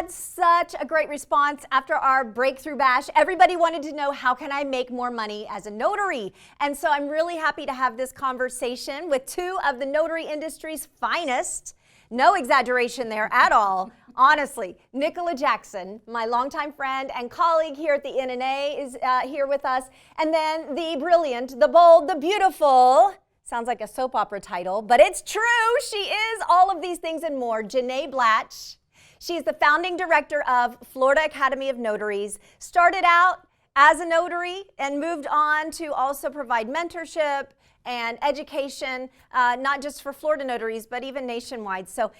had such a great response after our breakthrough bash. Everybody wanted to know, how can I make more money as a notary? And so I'm really happy to have this conversation with two of the notary industry's finest. No exaggeration there at all. Honestly, Nicola Jackson, my longtime friend and colleague here at the NNA, is here with us. And then the brilliant, the bold, the beautiful, sounds like a soap opera title, but it's true. She is all of these things and more. Janae Blatch. She's the founding director of Florida Academy of Notaries. Started out as a notary and moved on to also provide mentorship and education, not just for Florida notaries, but even nationwide. So,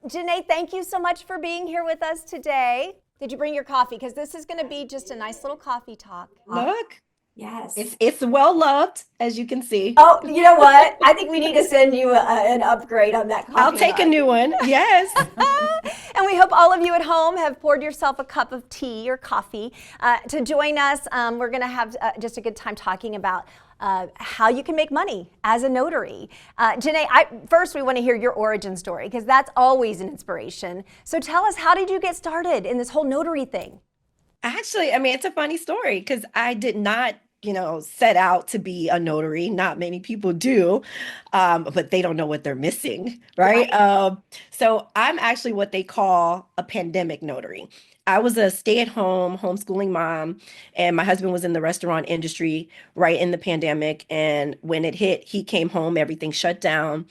Janae, thank you so much for being here with us today. Did you bring your coffee? Because this is going to be just a nice little coffee talk. Look. Yes. It's well loved, as you can see. Oh, you know what? I think we need to send you an upgrade on that coffee. I'll take a new one. Yes. And we hope all of you at home have poured yourself a cup of tea or coffee to join us. We're going to have just a good time talking about how you can make money as a notary. Janae, first we want to hear your origin story, because that's always an inspiration. So tell us, how did you get started in this whole notary thing? Actually, I mean, it's a funny story because I did not, set out to be a notary. Not many people do, but they don't know what they're missing, right? So I'm actually what they call a pandemic notary. I was a stay-at-home homeschooling mom, and my husband was in the restaurant industry right in the pandemic. And when it hit, he came home, everything shut down.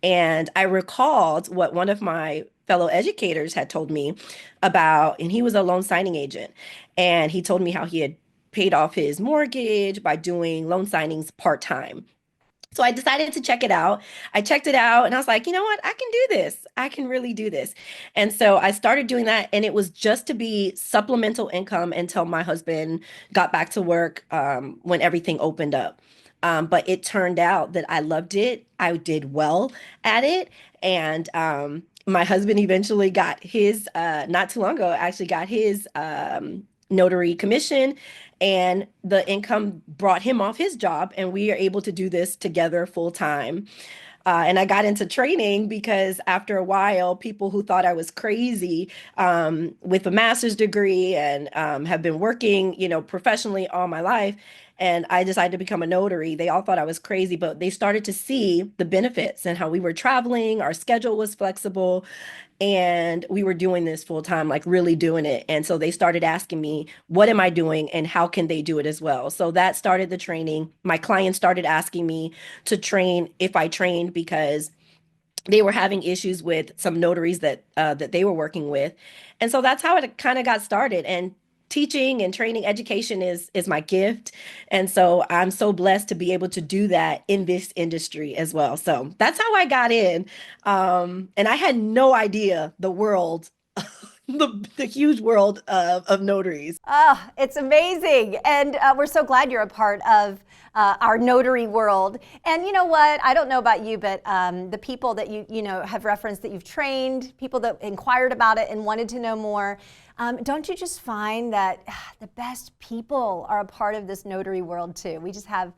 And I recalled what one of my fellow educators had told me about, and he was a loan signing agent. And he told me how he had paid off his mortgage by doing loan signings part-time. So I decided to check it out. I checked it out and I was like, you know what? I can do this. I can really do this. And so I started doing that, and it was just to be supplemental income until my husband got back to work when everything opened up. But it turned out that I loved it. I did well at it. And my husband eventually got his, not too long ago, actually got his notary commission, and the income brought him off his job, and we are able to do this together full time. And I got into training because after a while, people who thought I was crazy with a master's degree and have been working, professionally all my life, and I decided to become a notary, they all thought I was crazy, but they started to see the benefits and how we were traveling, our schedule was flexible, and we were doing this full time, like really doing it. And so they started asking me, what am I doing and how can they do it as well? So that started the training. My clients started asking me to train if I trained, because they were having issues with some notaries that they were working with. And so that's how it kind of got started. And teaching and training, education is my gift. And so I'm so blessed to be able to do that in this industry as well. So that's how I got in. And I had no idea the world, the huge world of notaries. Oh, it's amazing. And we're so glad you're a part of our notary world. And you know what? I don't know about you, but the people that you have referenced that you've trained, people that inquired about it and wanted to know more, don't you just find that the best people are a part of this notary world too? We just have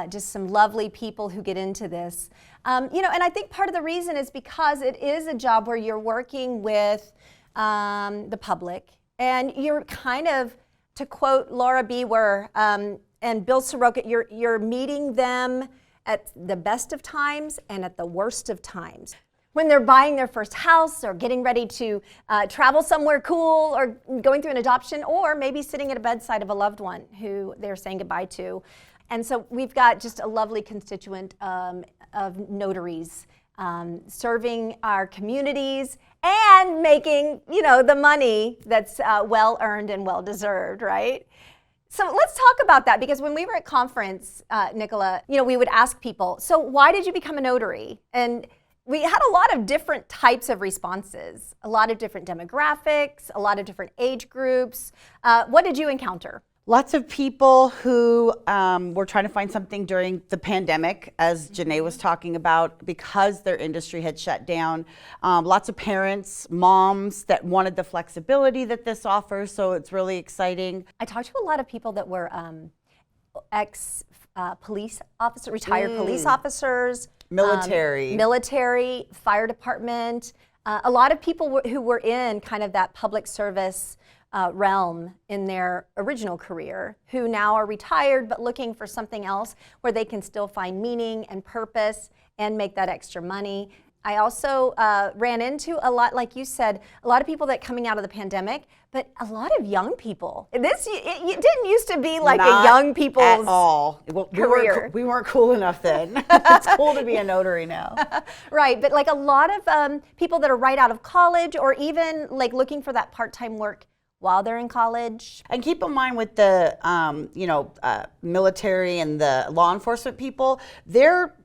just some lovely people who get into this. And I think part of the reason is because it is a job where you're working with the public, and you're kind of, to quote Laura Bewer and Bill Soroka, you're meeting them at the best of times and at the worst of times. When they're buying their first house, or getting ready to travel somewhere cool, or going through an adoption, or maybe sitting at a bedside of a loved one who they're saying goodbye to. And so we've got just a lovely constituent of notaries serving our communities and making, the money that's well earned and well deserved, right? So let's talk about that, because when we were at conference, Nicola, we would ask people, so why did you become a notary? And we had a lot of different types of responses, a lot of different demographics, a lot of different age groups. What did you encounter? Lots of people who were trying to find something during the pandemic, as Janae was talking about, because their industry had shut down. Lots of parents, moms that wanted the flexibility that this offers, so it's really exciting. I talked to a lot of people that were ex-police officers, retired police officers, military, fire department, a lot of people who were in kind of that public service realm in their original career, who now are retired but looking for something else where they can still find meaning and purpose and make that extra money. I also ran into a lot, like you said, a lot of people that coming out of the pandemic, but a lot of young people. It didn't used to be like Not a young people's at all. career. We weren't cool enough then. It's cool to be a notary now. Right, but like a lot of people that are right out of college or even like looking for that part-time work while they're in college. And keep in mind with the military and the law enforcement people, their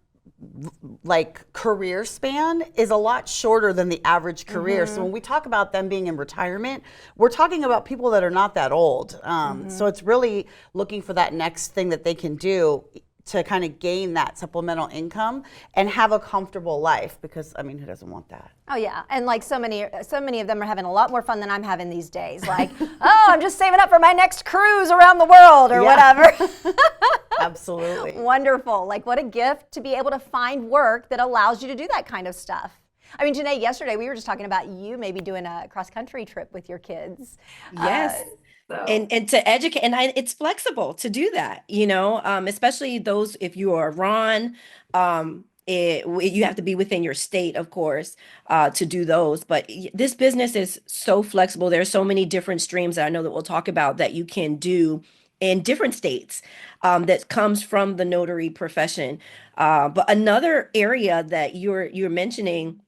like career span is a lot shorter than the average career. So when we talk about them being in retirement, we're talking about people that are not that old. So it's really looking for that next thing that they can do to kind of gain that supplemental income and have a comfortable life, because I mean, who doesn't want that? Oh yeah, and like so many of them are having a lot more fun than I'm having these days. Like, oh, I'm just saving up for my next cruise around the world or whatever. Absolutely. Wonderful. Like, what a gift to be able to find work that allows you to do that kind of stuff. I mean, Janae, yesterday we were just talking about you maybe doing a cross-country trip with your kids. Yes. And to educate, and it's flexible to do that, especially those, if you are Ron, you have to be within your state, of course, to do those. But this business is so flexible. There are so many different streams that I know that we'll talk about that you can do in different states that comes from the notary profession. But another area that you're mentioning,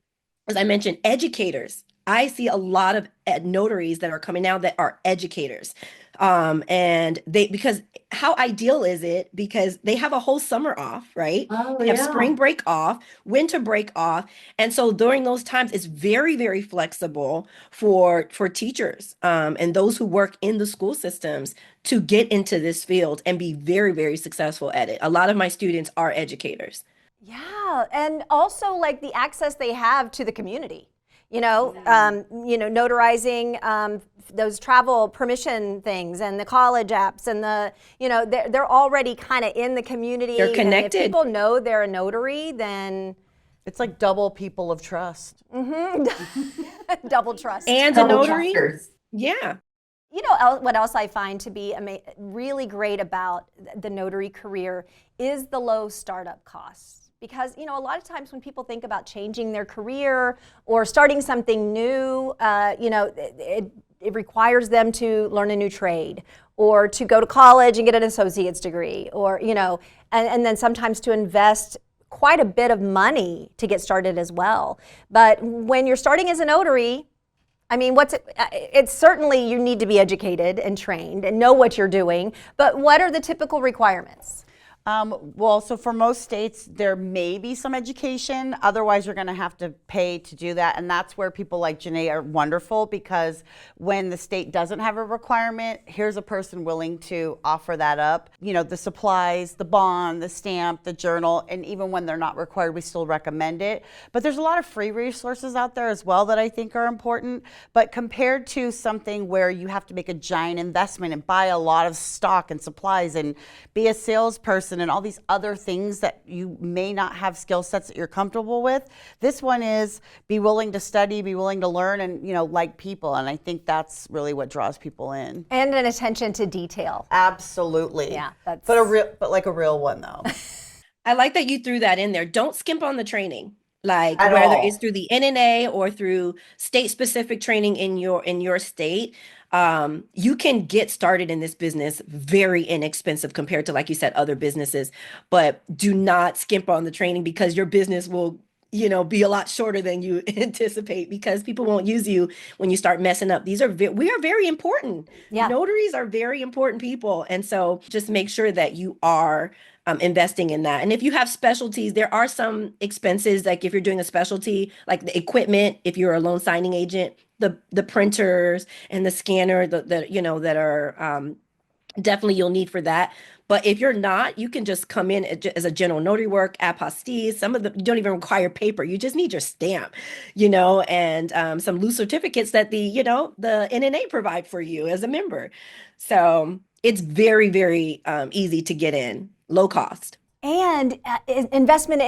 as I mentioned, educators. I see a lot of notaries that are coming now that are educators. And because how ideal is it? Because they have a whole summer off, right? They have spring break off, winter break off. And so during those times, it's very, very flexible for teachers and those who work in the school systems to get into this field and be very, very successful at it. A lot of my students are educators. Yeah, and also like the access they have to the community. Notarizing those travel permission things and the college apps and they're already kind of in the community. They're connected. And if people know they're a notary, then it's like double people of trust. Double trust. And a notary. Yeah. You know what else I find to be really great about the notary career is the low startup costs. Because, a lot of times when people think about changing their career or starting something new, it requires them to learn a new trade or to go to college and get an associate's degree or, and then sometimes to invest quite a bit of money to get started as well. But when you're starting as a notary, I mean, it's certainly you need to be educated and trained and know what you're doing, but what are the typical requirements? So for most states, there may be some education. Otherwise, you're going to have to pay to do that. And that's where people like Janae are wonderful, because when the state doesn't have a requirement, here's a person willing to offer that up. The supplies, the bond, the stamp, the journal, and even when they're not required, we still recommend it. But there's a lot of free resources out there as well that I think are important. But compared to something where you have to make a giant investment and buy a lot of stock and supplies and be a salesperson and all these other things that you may not have skill sets that you're comfortable with. This one is be willing to study, be willing to learn, and like people. And I think that's really what draws people in. And an attention to detail. Absolutely. Yeah, but like a real one though. I like that you threw that in there. Don't skimp on the training. Like At whether all. it's through the NNA or through state-specific training in your state, you can get started in this business very inexpensive compared to, like you said, other businesses. But do not skimp on the training, because your business will, be a lot shorter than you anticipate, because people won't use you when you start messing up. We are very important. Yeah. Notaries are very important people, and so just make sure that you are investing in that. And if you have specialties, there are some expenses, like if you're doing a specialty, like the equipment, if you're a loan signing agent, the printers and the scanner that are definitely you'll need for that. But if you're not, you can just come in as a general notary work, apostilles. Some of them don't even require paper. You just need your stamp, and some loose certificates that the NNA provide for you as a member. So it's very, very easy to get in, low cost. And investment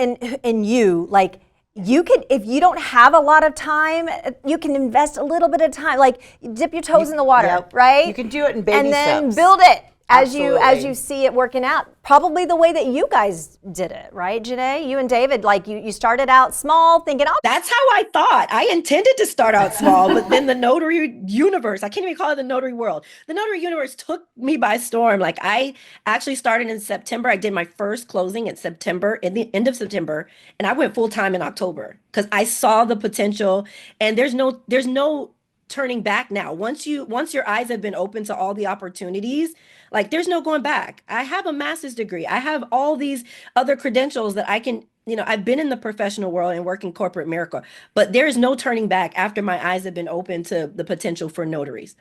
in you, like you could, if you don't have a lot of time, you can invest a little bit of time, like dip your toes in the water, Yep. right? You can do it in baby and then steps. build it as Absolutely. you see it working out. Probably the way that you guys did it, right, Janae? You and David, like you started out small, thinking, oh, That's how I thought. I intended to start out small, but then the notary universe, I can't even call it the notary world. The notary universe took me by storm. Like I actually started in September. I did my first closing in September, in the end of September, and I went full time in October because I saw the potential, and there's no turning back now. Once your eyes have been open to all the opportunities, like there's no going back. I have a master's degree. I have all these other credentials that I can, I've been in the professional world and work in corporate America, but there is no turning back after my eyes have been open to the potential for notaries.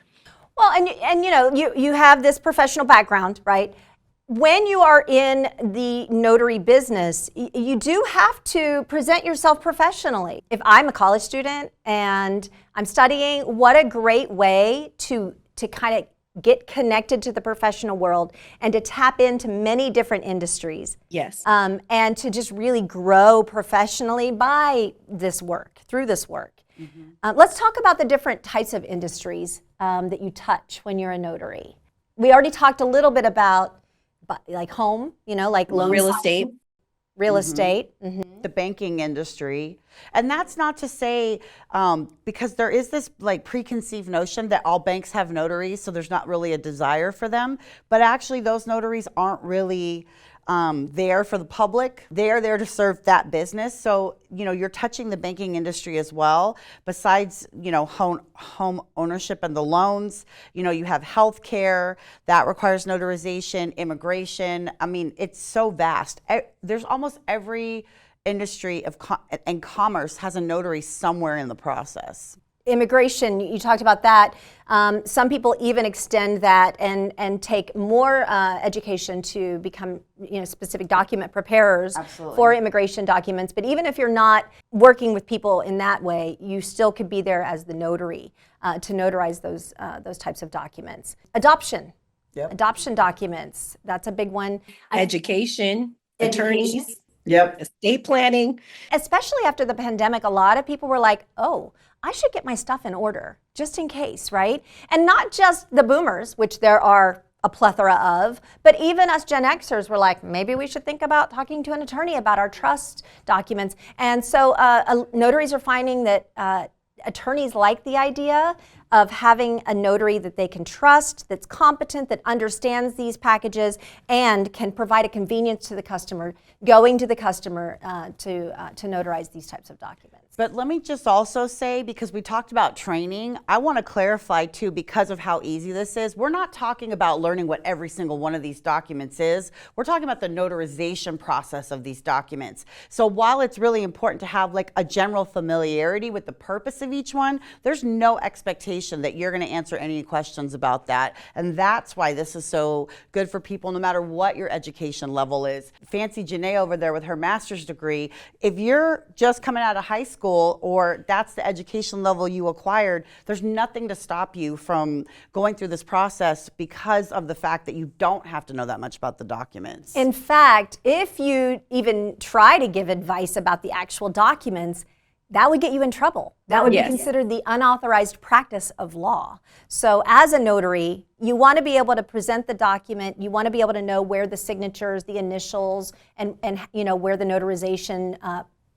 well, and you have this professional background, right? When you are in the notary business, you do have to present yourself professionally. If I'm a college student and I'm studying, what a great way to kind of get connected to the professional world and to tap into many different industries. Yes. And to just really grow professionally by this work, through this work. Let's talk about the different types of industries that you touch when you're a notary. We already talked a little bit about like home, like loans, Real estate. real estate. The banking industry. And that's not to say, because there is this like preconceived notion that all banks have notaries, so there's not really a desire for them. But actually those notaries aren't really there for the public. They are there to serve that business. So, you're touching the banking industry as well. Besides, home ownership and the loans, you have healthcare that requires notarization, immigration. I mean, it's so vast. There's almost every industry and commerce has a notary somewhere in the process. Immigration, you talked about that. Some people even extend that and take more education to become, specific document preparers Absolutely. for immigration documents. But even if you're not working with people in that way, you still could be there as the notary to notarize those types of documents. Adoption. Yep. Adoption documents. That's a big one. Education, attorneys, Yep. estate planning. Especially after the pandemic, a lot of people were like, oh, I should get my stuff in order just in case, right? And not just the boomers, which there are a plethora of, but even us Gen Xers were like, maybe we should think about talking to an attorney about our trust documents. And so notaries are finding that attorneys like the idea of having a notary that they can trust, that's competent, that understands these packages, and can provide a convenience to the customer, going to the customer to notarize these types of documents. But let me just also say, because we talked about training, I want to clarify too, because of how easy this is, we're not talking about learning what every single one of these documents is. We're talking about the notarization process of these documents. So while it's really important to have like a general familiarity with the purpose of each one, there's no expectation that you're going to answer any questions about that. And that's why this is so good for people, no matter what your education level is. Fancy Janae over there with her master's degree, if you're just coming out of high school, or that's the education level you acquired, there's nothing to stop you from going through this process because of the fact that you don't have to know that much about the documents. In fact, if you even try to give advice about the actual documents, that would get you in trouble. That would Yes. be considered the unauthorized practice of law. So as a notary, you want to be able to present the document, you want to be able to know where the signatures, the initials, and where the notarization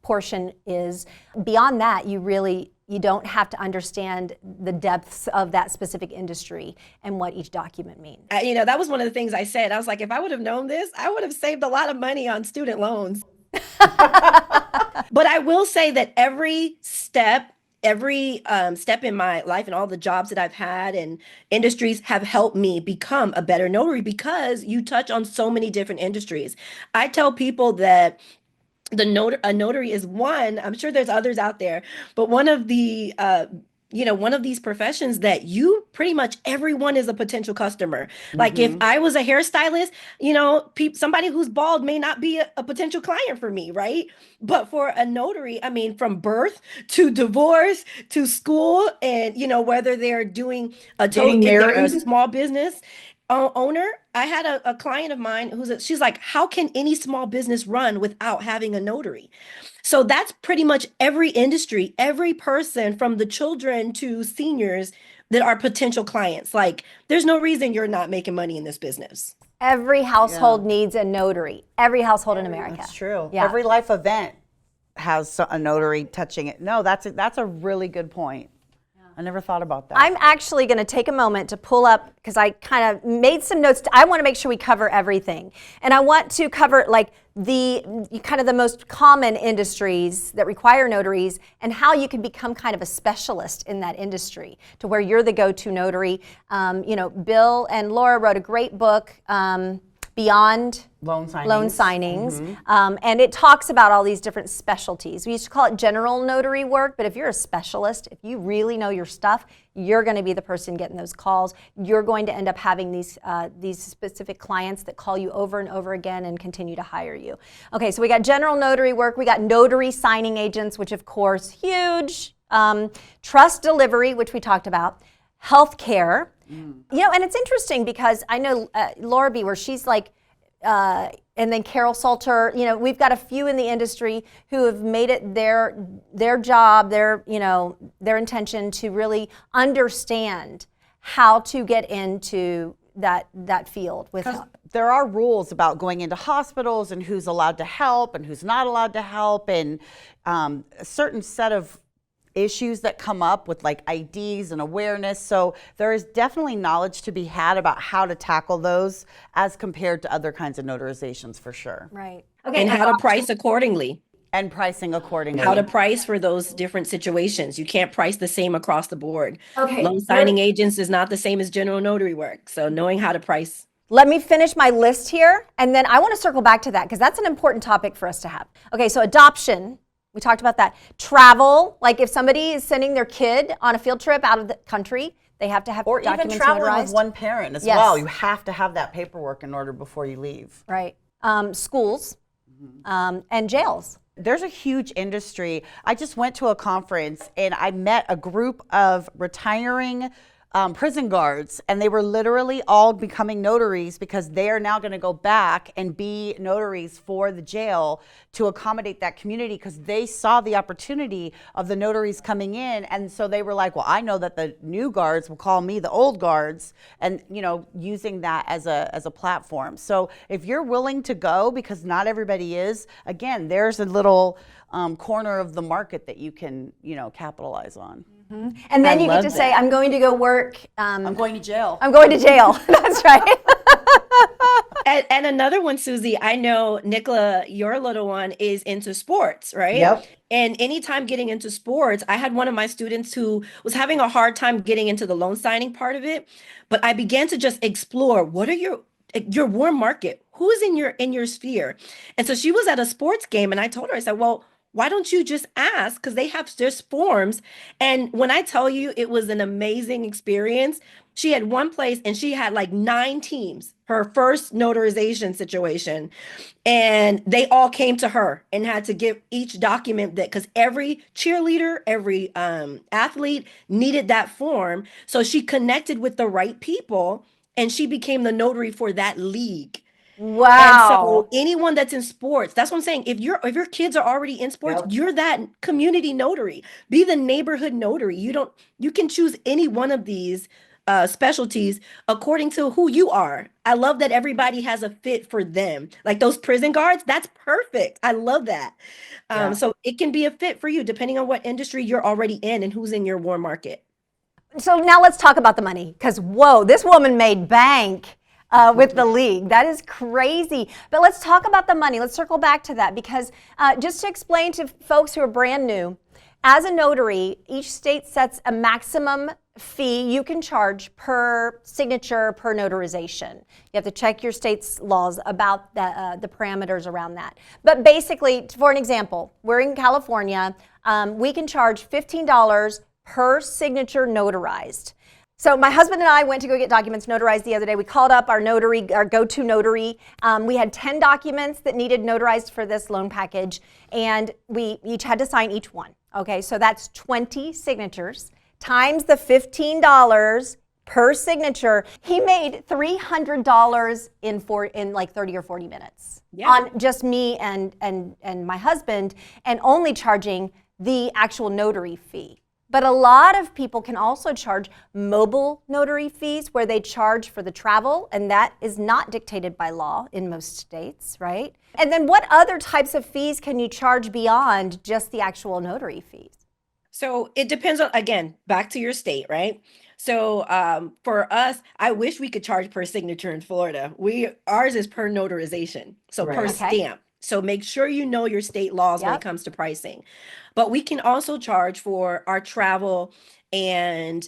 portion is. Beyond that, you don't have to understand the depths of that specific industry and what each document means. That was one of the things I said. I was like, if I would have known this, I would have saved a lot of money on student loans. But I will say that every step in my life and all the jobs that I've had and industries have helped me become a better notary because you touch on so many different industries. I tell people that a notary is one, I'm sure there's others out there, but one of the one of these professions that you pretty much everyone is a potential customer. Like if I was a hairstylist, somebody who's bald may not be a potential client for me, right? But for a notary, I mean, from birth to divorce to school, and whether they're doing a Getting if they're a married. small business, owner, I had a client of mine she's like, how can any small business run without having a notary? So that's pretty much every industry, every person from the children to seniors that are potential clients. Like, there's no reason you're not making money in this business. Every household needs a notary. Every household in America. That's true. Yeah. Every life event has a notary touching it. No, that's a really good point. I never thought about that. I'm actually going to take a moment to pull up, because I kind of made some notes. I want to make sure we cover everything. And I want to cover like the kind of the most common industries that require notaries and how you can become kind of a specialist in that industry to where you're the go-to notary. Bill and Laura wrote a great book, Beyond Loan signings. And it talks about all these different specialties. We used to call it general notary work, but if you're a specialist, if you really know your stuff, you're going to be the person getting those calls. You're going to end up having these specific clients that call you over and over again and continue to hire you. Okay, so we got general notary work. We got notary signing agents, which of course, huge. Trust delivery, which we talked about. Healthcare. And it's interesting because I know Laura B, where she's like, and then Carol Salter, we've got a few in the industry who have made it their job, their intention to really understand how to get into that field with help. There are rules about going into hospitals and who's allowed to help and who's not allowed to help, and a certain set of issues that come up with like IDs and awareness. So there is definitely knowledge to be had about how to tackle those as compared to other kinds of notarizations, for sure. Right. Okay. And how to price accordingly. And pricing accordingly. How to price for those different situations. You can't price the same across the board. Okay. Loan signing agents is not the same as general notary work. So knowing how to price. Let me finish my list here, and then I want to circle back to that because that's an important topic for us to have. Okay, so adoption. We talked about that. Travel, like if somebody is sending their kid on a field trip out of the country, they have to have documents notarized. Or even traveling with one parent as well. You have to have that paperwork in order before you leave. Right. Schools and jails. There's a huge industry. I just went to a conference and I met a group of retiring prison guards, and they were literally all becoming notaries because they are now going to go back and be notaries for the jail to accommodate that community, because they saw the opportunity of the notaries coming in. And so they were like, well, I know that the new guards will call me the old guards, and using that as a platform. So if you're willing to go, because not everybody is, again, there's a little corner of the market that you can capitalize on. Mm-hmm. And then you get to say, I'm going to go work. I'm going to jail. I'm going to jail. That's right. And another one, Susie, I know Nicola, your little one, is into sports, right? Yep. And anytime getting into sports, I had one of my students who was having a hard time getting into the loan signing part of it. But I began to just explore, what are your warm market? Who is in your sphere? And so she was at a sports game, and I told her, I said, well, why don't you just ask? Because they have there's forms. And when I tell you, it was an amazing experience. She had one place and she had like 9 teams, her first notarization situation. And they all came to her and had to give each document that, because every cheerleader, every athlete needed that form. So she connected with the right people and she became the notary for that league. Wow. And so anyone that's in sports, that's what I'm saying. If your kids are already in sports, you're that community notary. Be the neighborhood notary. You can choose any one of these specialties according to who you are. I love that everybody has a fit for them. Like those prison guards, that's perfect. I love that. So it can be a fit for you depending on what industry you're already in and who's in your warm market. So now let's talk about the money, because whoa, this woman made bank. With the league. That is crazy. But let's talk about the money. Let's circle back to that, because just to explain to folks who are brand new, as a notary, each state sets a maximum fee you can charge per signature, per notarization. You have to check your state's laws about the parameters around that. But basically, for an example, we're in California. We can charge $15 per signature notarized. So my husband and I went to go get documents notarized the other day. We called up our notary, our go-to notary. We had 10 documents that needed notarized for this loan package, and we each had to sign each one. Okay, so that's 20 signatures times the $15 per signature. He made $300 in like 30 or 40 minutes on just me and my husband, and only charging the actual notary fee. But a lot of people can also charge mobile notary fees, where they charge for the travel, and that is not dictated by law in most states, right? And then what other types of fees can you charge beyond just the actual notary fees? So it depends on, again, back to your state, right? So for us, I wish we could charge per signature in Florida. Ours is per notarization, so per Right. Okay. stamp. So make sure you know your state laws when it Yep. comes to pricing. But we can also charge for our travel and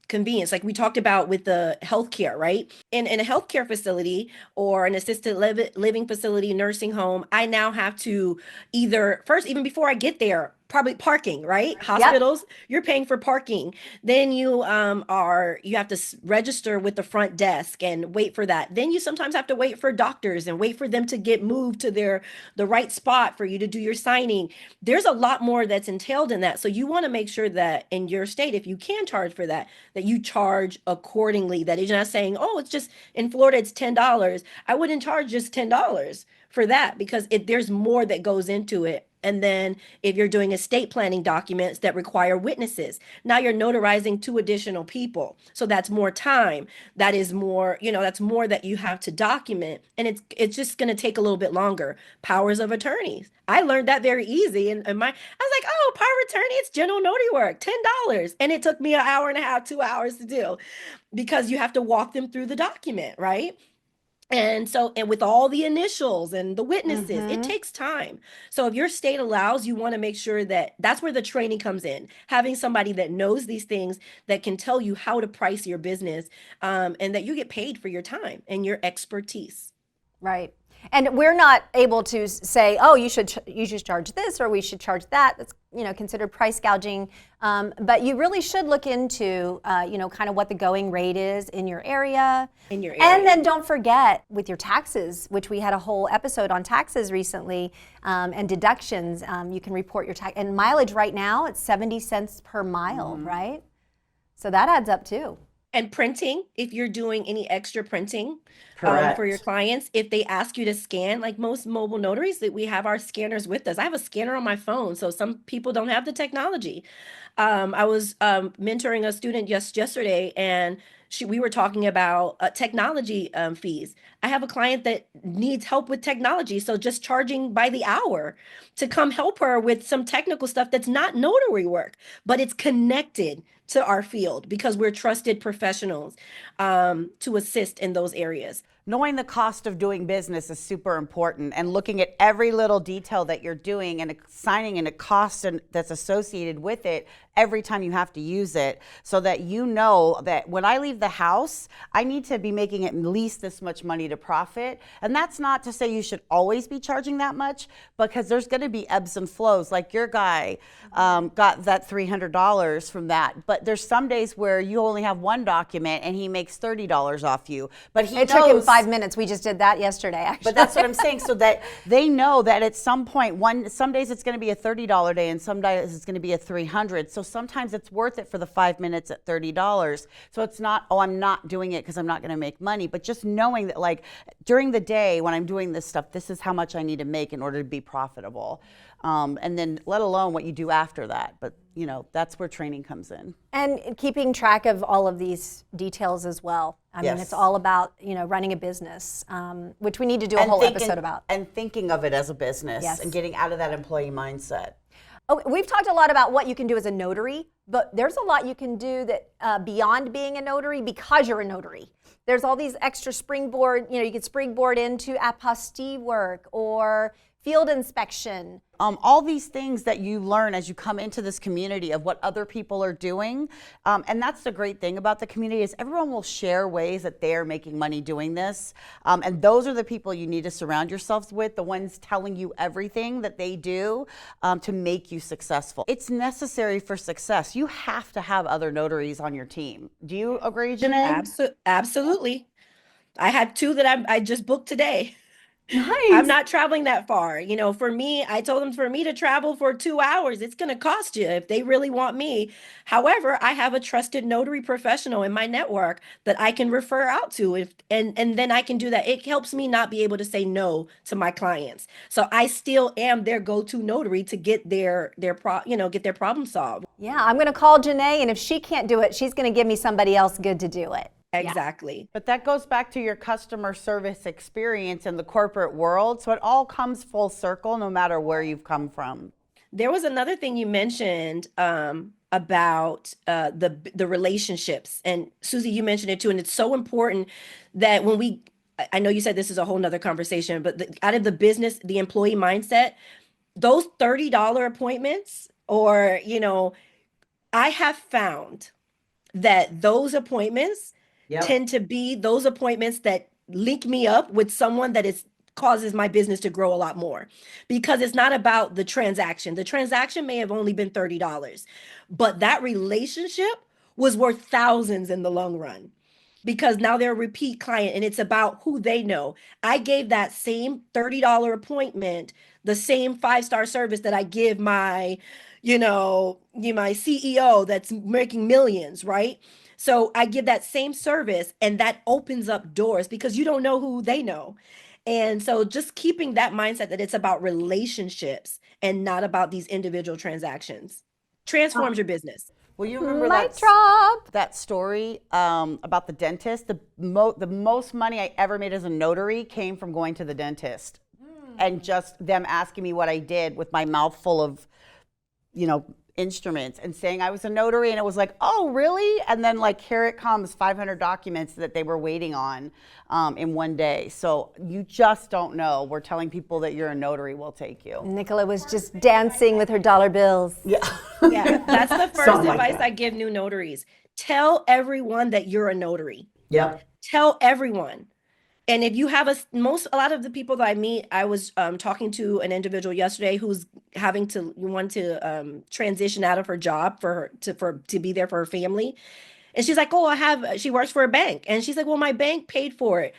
convenience, like we talked about with the healthcare, right? In a healthcare facility or an assisted living facility, nursing home, I now have to either first, even before I get there, probably parking, right? Hospitals, you're paying for parking. Then you have to register with the front desk and wait for that. Then you sometimes have to wait for doctors and wait for them to get moved to the right spot for you to do your signing. There's a lot more that's entailed in that. So you want to make sure that in your state, if you can charge for that, that you charge accordingly. That you're not saying, oh, it's just in Florida, it's $10. I wouldn't charge just $10 for that, because there's more that goes into it. And then if you're doing estate planning documents that require witnesses, now you're notarizing 2 additional people. So that's more time. That is more, that's more that you have to document. And it's just going to take a little bit longer. Powers of attorneys. I learned that very easy. And I was like, oh, power of attorney, it's general notary work, $10. And it took me an hour and a half, 2 hours to do, because you have to walk them through the document, right? And so, and with all the initials and the witnesses, it takes time. So if your state allows, you want to make sure that that's where the training comes in. Having somebody that knows these things, that can tell you how to price your business, and that you get paid for your time and your expertise. Right. And we're not able to say, oh, you should charge this, or we should charge that. That's considered price gouging. But you really should look into kind of what the going rate is in your area. And then don't forget with your taxes, which we had a whole episode on taxes recently, and deductions. You can report your tax and mileage right now. It's 70 cents per mile, right? So that adds up too. And printing, if you're doing any extra printing Correct. for your clients, if they ask you to scan, like most mobile notaries, that we have our scanners with us. I have a scanner on my phone, so some people don't have the technology. I was mentoring a student yesterday, and we were talking about technology fees. I have a client that needs help with technology, so just charging by the hour to come help her with some technical stuff that's not notary work, but it's connected to our field because we're trusted professionals to assist in those areas. Knowing the cost of doing business is super important, and looking at every little detail that you're doing and assigning in a cost that's associated with it every time you have to use it, so that you know that when I leave the house, I need to be making at least this much money to profit. And that's not to say you should always be charging that much, because there's going to be ebbs and flows. Like your guy got that $300 from that, but there's some days where you only have one document and he makes $30 off you. But it took him 5 minutes. We just did that yesterday, actually. But that's what I'm saying, so that they know that at some point, some days it's going to be a $30 day and some days it's going to be a $300. So sometimes it's worth it for the 5 minutes at $30. So it's not, oh, I'm not doing it because I'm not going to make money, but just knowing that, like, during the day when I'm doing this stuff, this is how much I need to make in order to be profitable. And then let alone what you do after that. But that's where training comes in. And keeping track of all of these details as well. I mean, it's all about, running a business, which we need to do a whole episode about. And thinking of it as a business, Yes. and getting out of that employee mindset. Oh, we've talked a lot about what you can do as a notary, but there's a lot you can do that beyond being a notary because you're a notary. There's all these extra springboard, you can springboard into apostille work or field inspection. All these things that you learn as you come into this community of what other people are doing. And that's the great thing about the community, is everyone will share ways that they're making money doing this. And those are the people you need to surround yourselves with, the ones telling you everything that they do to make you successful. It's necessary for success. You have to have other notaries on your team. Do you agree, Janae? Absolutely. I had 2 that I just booked today. Nice. I'm not traveling that far. You know, for me, I told them for me to travel for 2 hours, it's going to cost you if they really want me. However, I have a trusted notary professional in my network that I can refer out to if and then I can do that. It helps me not be able to say no to my clients. So I still am their go-to notary to get get their problem solved. Yeah, I'm going to call Janae, and if she can't do it, she's going to give me somebody else good to do it. Exactly. But that goes back to your customer service experience in the corporate world. So it all comes full circle no matter where you've come from. There was another thing you mentioned about the relationships, and Susie, you mentioned it too, and it's so important that when I know you said this is a whole nother conversation, but out of the business, the employee mindset, those $30 appointments, or I have found that those appointments tend to be those appointments that link me up with someone that causes my business to grow a lot more, because it's not about the transaction. The transaction may have only been $30, but that relationship was worth thousands in the long run, because now they're a repeat client and it's about who they know. I gave that same $30 appointment the same 5-star service that I give my my CEO that's making millions, right? So I give that same service, and that opens up doors because you don't know who they know. And so just keeping that mindset that it's about relationships and not about these individual transactions transforms your business. Well, you remember Mic drop. that story about the dentist? The most money I ever made as a notary came from going to the dentist and just them asking me what I did with my mouth full of, instruments, and saying I was a notary, and it was like, oh, really? And then here it comes, 500 documents that they were waiting on in one day. So you just don't know. We're telling people that you're a notary, we'll take you. Nicola was just dancing with her dollar bills. Yeah. Yeah, that's the first Something like advice that. I give new notaries. Tell everyone that you're a notary. Yep. Tell everyone. And if you have a lot of the people that I meet, I was talking to an individual yesterday who's want to transition out of her job to be there for her family. And she's like, oh, she works for a bank. And she's like, well, my bank paid for it.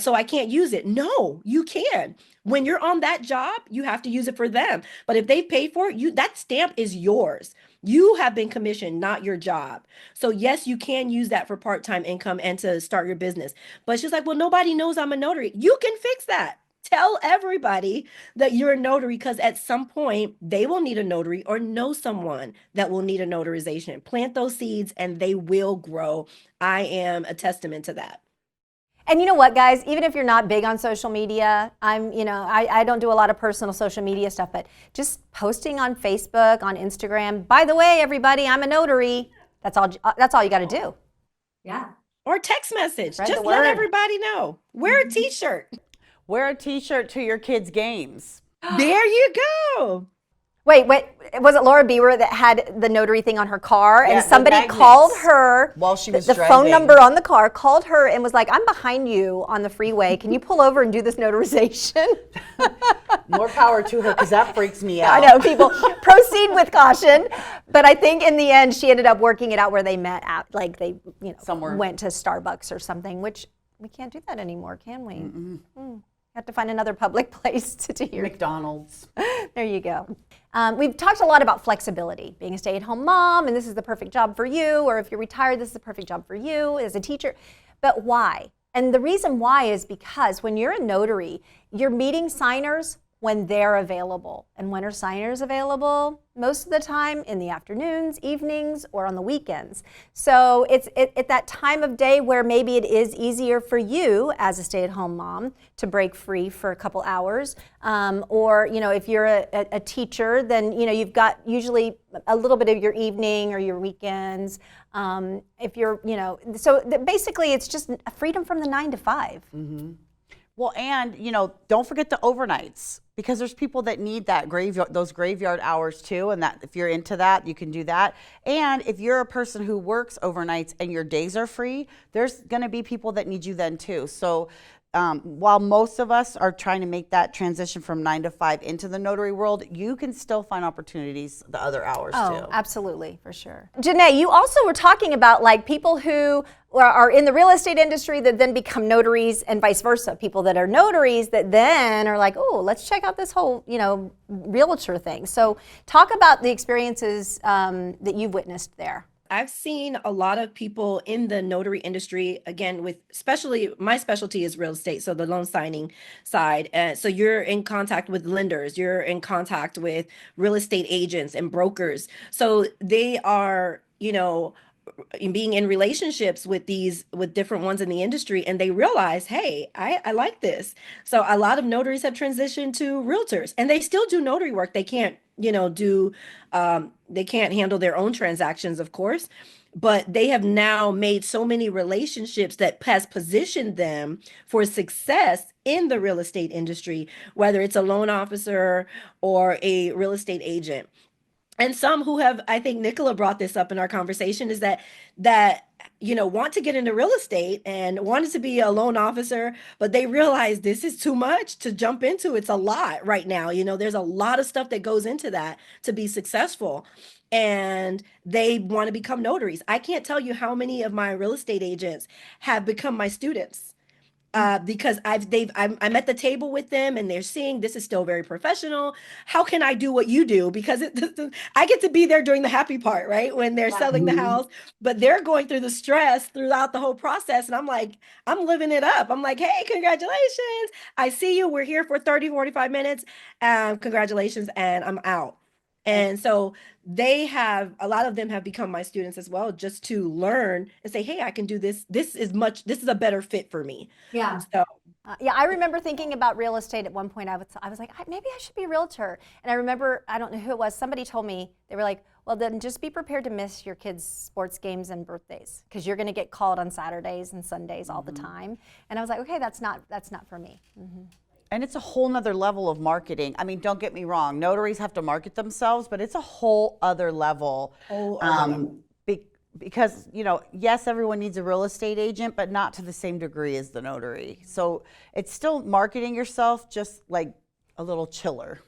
So I can't use it. No, you can. When you're on that job, you have to use it for them. But if they paid for it, that stamp is yours. You have been commissioned, not your job. So yes, you can use that for part-time income and to start your business. But she's like, well, nobody knows I'm a notary. You can fix that. Tell everybody that you're a notary, because at some point they will need a notary or know someone that will need a notarization. Plant those seeds and they will grow. I am a testament to that. And you know what, guys? Even if you're not big on social media, I don't do a lot of personal social media stuff, but just posting on Facebook, on Instagram. By the way, everybody, I'm a notary. That's all you got to do. Yeah. Or text message. Spread Just the let word. everybody know. Wear a t-shirt. Wear a t-shirt to your kids' games. There you go. Wait, was it Laura Beaver that had the notary thing on her car? Yeah, And the somebody magnets. called her, While she was the phone driving. number on the car, called her and was like, I'm behind you on the freeway. Can you pull over and do this notarization? More power to her, because that freaks me out. I know, people proceed with caution. But I think in the end, she ended up working it out where they met at, Somewhere. went to Starbucks or something, which we can't do that anymore, can we? Have to find another public place to do your McDonald's. There you go. We've talked a lot about flexibility, being a stay-at-home mom, and this is the perfect job for you, or if you're retired, this is the perfect job for you as a teacher. But why? And the reason why is because when you're a notary, you're meeting signers when they're available. And when are signers available? Most of the time in the afternoons, evenings, or on the weekends. So it's at that time of day where maybe it is easier for you as a stay-at-home mom to break free for a couple hours. Or, if you're a teacher, then, you've got usually a little bit of your evening or your weekends. If you're, so basically it's just a freedom from the 9 to 5. Mm-hmm. Well, and, don't forget the overnights, because there's people that need those graveyard hours too. And that if you're into that, you can do that. And if you're a person who works overnights and your days are free, there's going to be people that need you then too. So while most of us are trying to make that transition from 9 to 5 into the notary world, you can still find opportunities the other hours too. Absolutely, for sure. Janae, you also were talking about like people who are in the real estate industry that then become notaries and vice versa. People that are notaries that then are like, oh, let's check out this whole, realtor thing. So talk about the experiences that you've witnessed there. I've seen a lot of people in the notary industry, again, with especially my specialty is real estate, so the loan signing side. So you're in contact with lenders, you're in contact with real estate agents and brokers. So they are, being in relationships with different ones in the industry, and they realize, hey, I like this. So a lot of notaries have transitioned to realtors, and they still do notary work. They can't, they can't handle their own transactions, of course, but they have now made so many relationships that has positioned them for success in the real estate industry, whether it's a loan officer or a real estate agent. And some who have, I think Nicola brought this up in our conversation, is that want to get into real estate and wanted to be a loan officer, but they realize this is too much to jump into. It's a lot right now. There's a lot of stuff that goes into that to be successful. And they want to become notaries. I can't tell you how many of my real estate agents have become my students. Because I'm at the table with them and they're seeing this is still very professional. How can I do what you do? Because I get to be there during the happy part, right? When they're selling the house, but they're going through the stress throughout the whole process. And I'm like, I'm living it up. I'm like, hey, congratulations. I see you. We're here for 30, 45 minutes. Congratulations. And I'm out. And so a lot of them have become my students as well, just to learn and say, hey, I can do this. This is a better fit for me. Yeah. So I remember thinking about real estate at one point. I was like, maybe I should be a realtor. And I remember, I don't know who it was, somebody told me, they were like, well, then just be prepared to miss your kids' sports games and birthdays because you're going to get called on Saturdays and Sundays all the time. And I was like, okay, that's not for me. Mm-hmm. And it's a whole nother level of marketing. I mean, don't get me wrong, notaries have to market themselves, but it's a whole other level. Because, yes, everyone needs a real estate agent, but not to the same degree as the notary. So it's still marketing yourself, just like a little chiller.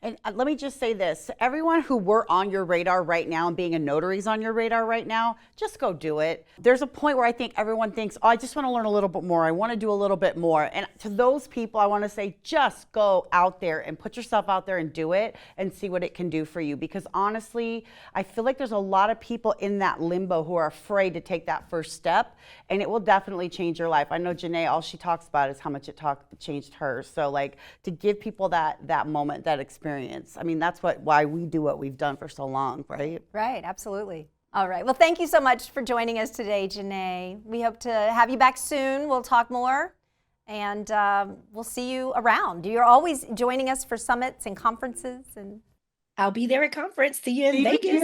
And let me just say this, everyone who we're on your radar right now and being a notary is on your radar right now, just go do it. There's a point where I think everyone thinks, oh, I just want to learn a little bit more. I want to do a little bit more. And to those people, I want to say, just go out there and put yourself out there and do it and see what it can do for you. Because honestly, I feel like there's a lot of people in that limbo who are afraid to take that first step, and it will definitely change your life. I know Janae, all she talks about is how much it changed hers. So like to give people that moment, that experience. I mean, that's why we do what we've done for so long, right? Right, absolutely. All right. Well, thank you so much for joining us today, Janae. We hope to have you back soon. We'll talk more, and we'll see you around. You're always joining us for summits and conferences. And I'll be there at conference. See you in Vegas.